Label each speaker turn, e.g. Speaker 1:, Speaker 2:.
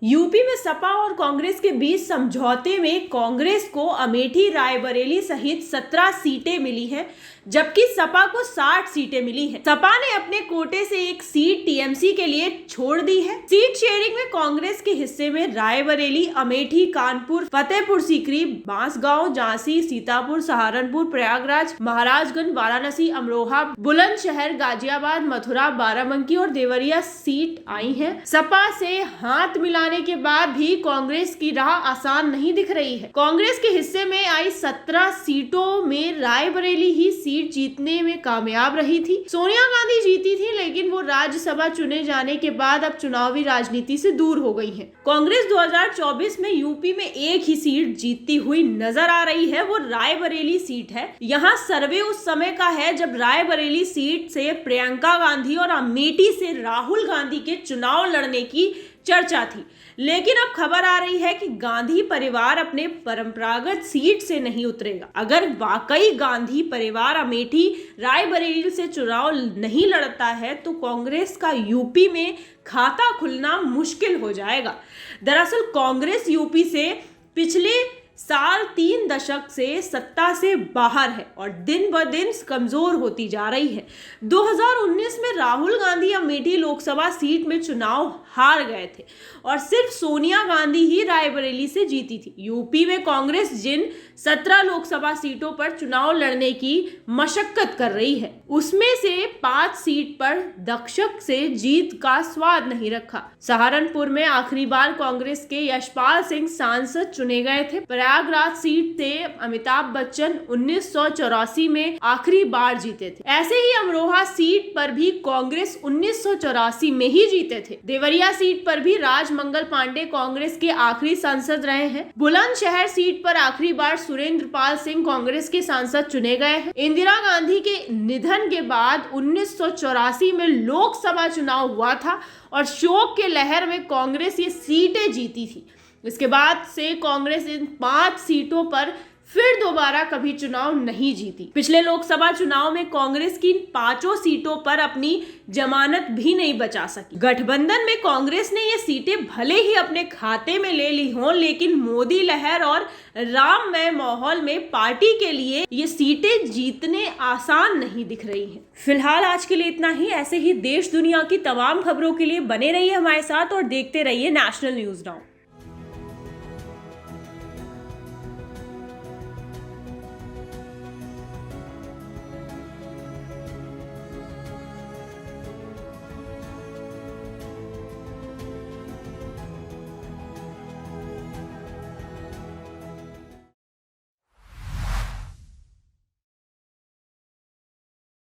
Speaker 1: UP में सपा और कांग्रेस के बीच समझौते में कांग्रेस को अमेठी, रायबरेली सहित 17 सीटें मिली हैं, जबकि सपा को 60 सीटें मिली हैं। सपा ने अपने कोटे से एक सीट टीएमसी के लिए छोड़ दी है। सीट शेयरिंग में कांग्रेस के हिस्से में रायबरेली, अमेठी, कानपुर, फतेहपुर सीकरी, बांसगांव, झांसी, सीतापुर, सहारनपुर, प्रयागराज, महाराजगंज, वाराणसी, अमरोहा, बुलंदशहर, गाजियाबाद, मथुरा, बाराबंकी और देवरिया सीट आई है। सपा से हाथ मिलाने के बाद भी कांग्रेस की राह आसान नहीं दिख रही है। कांग्रेस के हिस्से में आई 17 सीटों में रायबरेली ही सीट जीतने में कामयाब रही थी। सोनिया गांधी जीती थी, लेकिन वो राज्यसभा चुने जाने के बाद अब चुनावी राजनीति से दूर हो गई हैं। कांग्रेस 2024 में यूपी में एक ही सीट जीतती हुई नजर आ रही है, वो रायबरेली सीट है। यहाँ सर्वे उस समय का है जब रायबरेली सीट से प्रियंका गांधी और अमेठी से राहुल गांधी के चुनाव लड़ने की चर्चा थी, लेकिन अब खबर आ रही है कि गांधी परिवार अपने परंपरागत सीट से नहीं उतरेगा। अगर वाकई गांधी परिवार अमेठी, रायबरेली से चुनाव नहीं लड़ता है तो कांग्रेस का यूपी में खाता खुलना मुश्किल हो जाएगा। दरअसल कांग्रेस यूपी से पिछले साल 3 दशक से सत्ता से बाहर है और दिन ब दिन कमजोर होती जा रही है। 2019 में राहुल गांधी अमेठी लोकसभा सीट में चुनाव हार गए थे और सिर्फ सोनिया गांधी ही रायबरेली से जीती थी। यूपी में कांग्रेस जिन 17 लोकसभा सीटों पर चुनाव लड़ने की मशक्कत कर रही है, उसमें से 5 सीट पर दक्षक से जीत का स्वाद नहीं रखा। सहारनपुर में आखिरी बार कांग्रेस के यशपाल सिंह सांसद चुने गए थे। प्रयागराज सीट से अमिताभ बच्चन 1984 में आखिरी बार जीते थे। ऐसे ही अमरोहा सीट पर भी कांग्रेस 1984 में ही जीते थे। देवरिया सीट पर भी राजमंगल पांडे कांग्रेस के आखिरी सांसद रहे हैं। बुलंदशहर सीट पर आखिरी बार सुरेंद्र पाल सिंह कांग्रेस के सांसद चुने गए हैं। इंदिरा गांधी के निधन के बाद 1984 में लोकसभा चुनाव हुआ था और शोक के लहर में कांग्रेस ये सीटें जीती थी। इसके बाद से कांग्रेस इन 5 सीटों पर फिर दोबारा कभी चुनाव नहीं जीती। पिछले लोकसभा चुनाव में कांग्रेस की 5 सीटों पर अपनी जमानत भी नहीं बचा सकी। गठबंधन में कांग्रेस ने ये सीटें भले ही अपने खाते में ले ली हों, लेकिन मोदी लहर और राममय माहौल में पार्टी के लिए ये सीटें जीतने आसान नहीं दिख रही हैं। फिलहाल आज के लिए इतना ही। ऐसे ही देश दुनिया की तमाम खबरों के लिए बने रहिए हमारे साथ और देखते रहिए नेशनल न्यूज नाउ।